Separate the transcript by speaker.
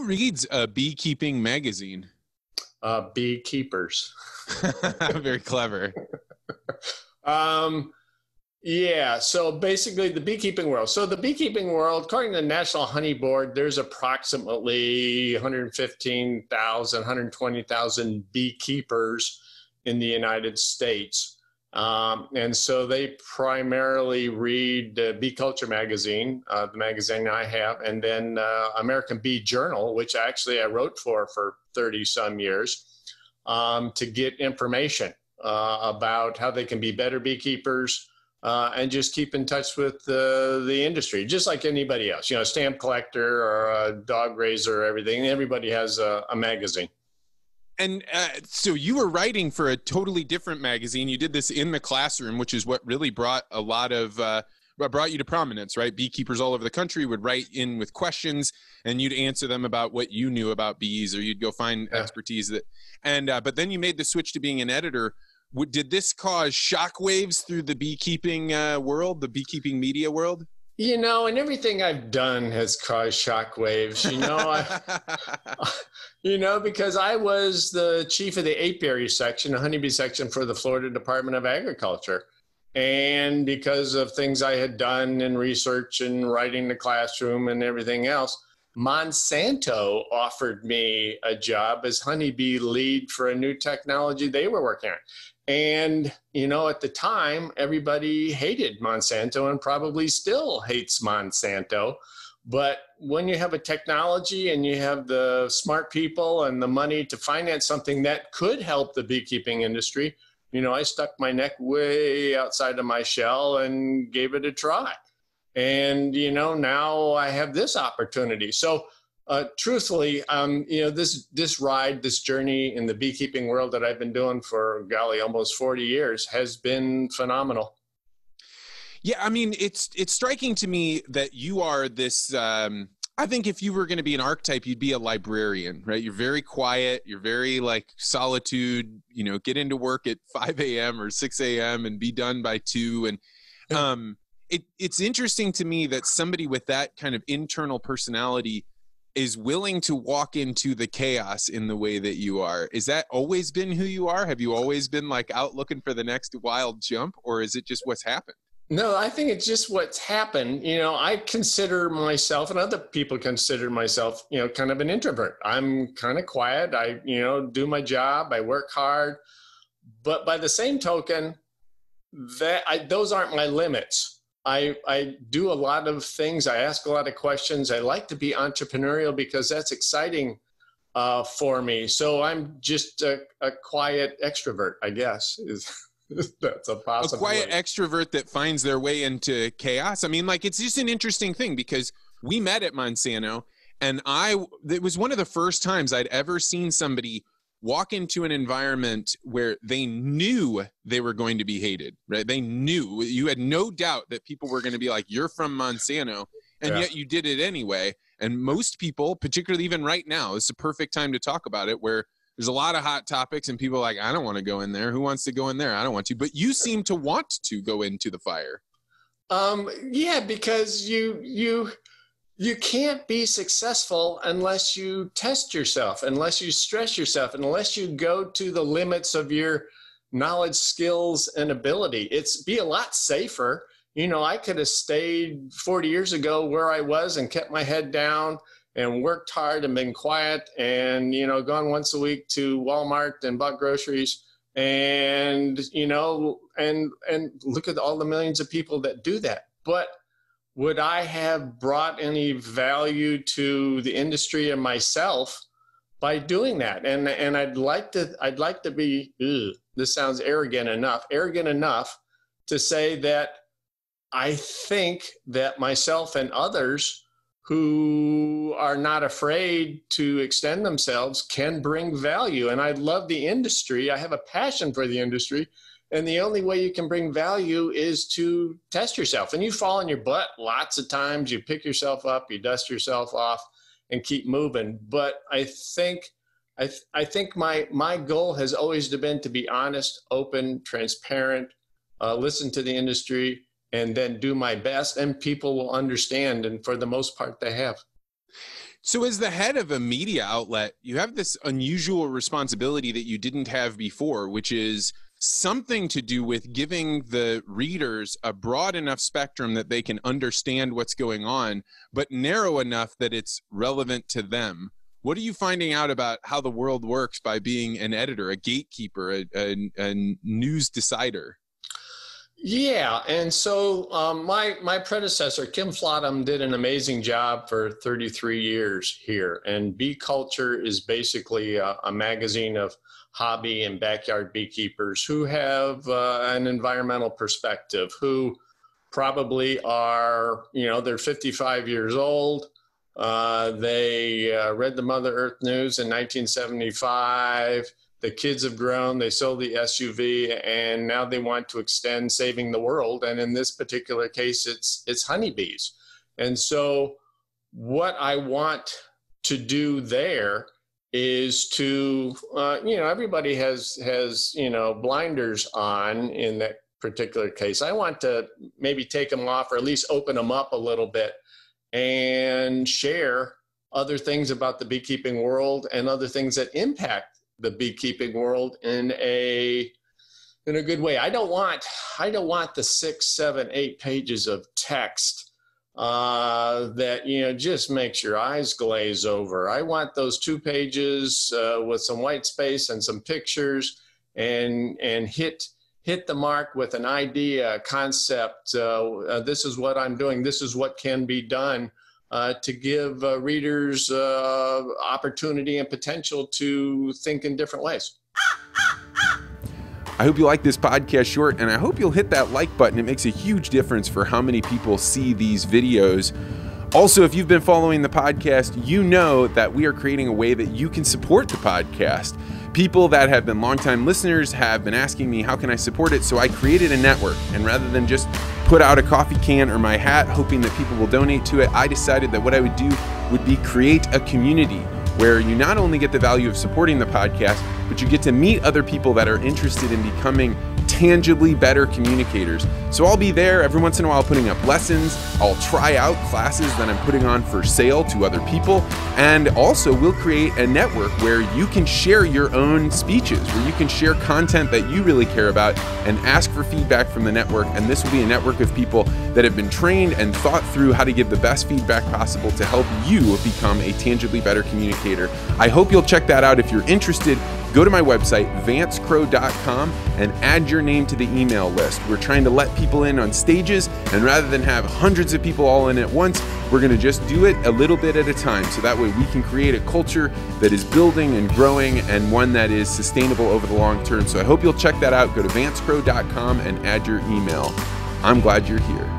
Speaker 1: reads a beekeeping magazine?
Speaker 2: Beekeepers.
Speaker 1: Very clever.
Speaker 2: Yeah, so basically the beekeeping world. So the beekeeping world, according to the National Honey Board, there's approximately 115,000, 120,000 beekeepers in the United States. And so they primarily read Bee Culture magazine, the magazine I have, and then American Bee Journal, which actually I wrote for 30 some years, to get information about how they can be better beekeepers, and just keep in touch with the industry, just like anybody else, a stamp collector or a dog raiser, everything. Everybody has a magazine.
Speaker 1: And so you were writing for a totally different magazine. You did this in the classroom, which is what really brought a lot of, brought you to prominence, right? Beekeepers all over the country would write in with questions and you'd answer them about what you knew about bees, or you'd go find expertise but then you made the switch to being an editor. Did this cause shockwaves through the beekeeping world, the beekeeping media world?
Speaker 2: And everything I've done has caused shockwaves, because I was the chief of the apiary section, the honeybee section for the Florida Department of Agriculture. And because of things I had done in research and writing the classroom and everything else, Monsanto offered me a job as honeybee lead for a new technology they were working on. And, at the time, everybody hated Monsanto and probably still hates Monsanto. But when you have a technology and you have the smart people and the money to finance something that could help the beekeeping industry, I stuck my neck way outside of my shell and gave it a try. And, now I have this opportunity. So truthfully, this journey in the beekeeping world that I've been doing for, almost 40 years has been phenomenal.
Speaker 1: Yeah, I mean, it's striking to me that you are this, I think if you were going to be an archetype, you'd be a librarian, right? You're very quiet. You're very solitude, get into work at 5 a.m. or 6 a.m. and be done by 2. And it's interesting to me that somebody with that kind of internal personality is willing to walk into the chaos in the way that you are. Is that always been who you are? Have you always been out looking for the next wild jump, or is it just what's happened?
Speaker 2: No, I think it's just what's happened. I consider myself, and other people consider myself, kind of an introvert. I'm kind of quiet. I, do my job. I work hard. But by the same token, those aren't my limits. I do a lot of things. I ask a lot of questions. I like to be entrepreneurial because that's exciting for me. So I'm just a quiet extrovert, I guess. That's a possibility.
Speaker 1: A quiet extrovert that finds their way into chaos. I mean, it's just an interesting thing because we met at Monsanto, and it was one of the first times I'd ever seen somebody walk into an environment where they knew they were going to be hated, right? They knew, you had no doubt that people were going to be like, you're from Monsanto, and yet you did it anyway. And most people, particularly even right now, it's a perfect time to talk about it, where there's a lot of hot topics and people are like, I don't want to go in there. Who wants to go in there? I don't want to. But you seem to want to go into the fire.
Speaker 2: Yeah, because you can't be successful unless you test yourself, unless you stress yourself, unless you go to the limits of your knowledge, skills, and ability. It's be a lot safer. I could have stayed 40 years ago where I was and kept my head down and worked hard and been quiet and, gone once a week to Walmart and bought groceries and, and look at all the millions of people that do that. But would I have brought any value to the industry and myself by doing that? And I'd like to be, this sounds arrogant enough to say that I think that myself and others who are not afraid to extend themselves can bring value. And I love the industry. I have a passion for the industry. And the only way you can bring value is to test yourself. And you fall on your butt lots of times. You pick yourself up, you dust yourself off, and keep moving. But I think my goal has always been to be honest, open, transparent, listen to the industry, and then do my best. And people will understand. And for the most part, they have.
Speaker 1: So as the head of a media outlet, you have this unusual responsibility that you didn't have before, which is something to do with giving the readers a broad enough spectrum that they can understand what's going on, but narrow enough that it's relevant to them. What are you finding out about how the world works by being an editor, a gatekeeper, a news decider?
Speaker 2: Yeah, and so my predecessor, Kim Flottam, did an amazing job for 33 years here. And Bee Culture is basically a magazine of hobby and backyard beekeepers who have an environmental perspective, who probably are, they're 55 years old. They read the Mother Earth News in 1975. The kids have grown, they sold the SUV, and now they want to extend saving the world. And in this particular case, it's honeybees. And so what I want to do there is to, everybody has blinders on in that particular case. I want to maybe take them off, or at least open them up a little bit and share other things about the beekeeping world and other things that impact the beekeeping world in a good way. I don't want the 6, 7, 8 pages of text that just makes your eyes glaze over. I want those 2 pages with some white space and some pictures, and hit the mark with an idea, a concept. This is what I'm doing. This is what can be done. To give readers opportunity and potential to think in different ways.
Speaker 1: I hope you like this podcast short, and I hope you'll hit that like button. It makes a huge difference for how many people see these videos. Also, if you've been following the podcast, you know that we are creating a way that you can support the podcast. People that have been longtime listeners have been asking me, how can I support it? So I created a network, and rather than just put out a coffee can or my hat hoping that people will donate to it, I decided that what I would do would be create a community where you not only get the value of supporting the podcast, but you get to meet other people that are interested in becoming tangibly better communicators. So I'll be there every once in a while putting up lessons. I'll try out classes that I'm putting on for sale to other people. And also we'll create a network where you can share your own speeches, where you can share content that you really care about and ask for feedback from the network. And this will be a network of people that have been trained and thought through how to give the best feedback possible to help you become a tangibly better communicator. I hope you'll check that out. If you're interested, go to my website, vancecrow.com, and add your name to the email list. We're trying to let people in on stages, and rather than have hundreds of people all in at once, we're going to just do it a little bit at a time. So that way we can create a culture that is building and growing, and one that is sustainable over the long term. So I hope you'll check that out. Go to vancecrow.com and add your email. I'm glad you're here.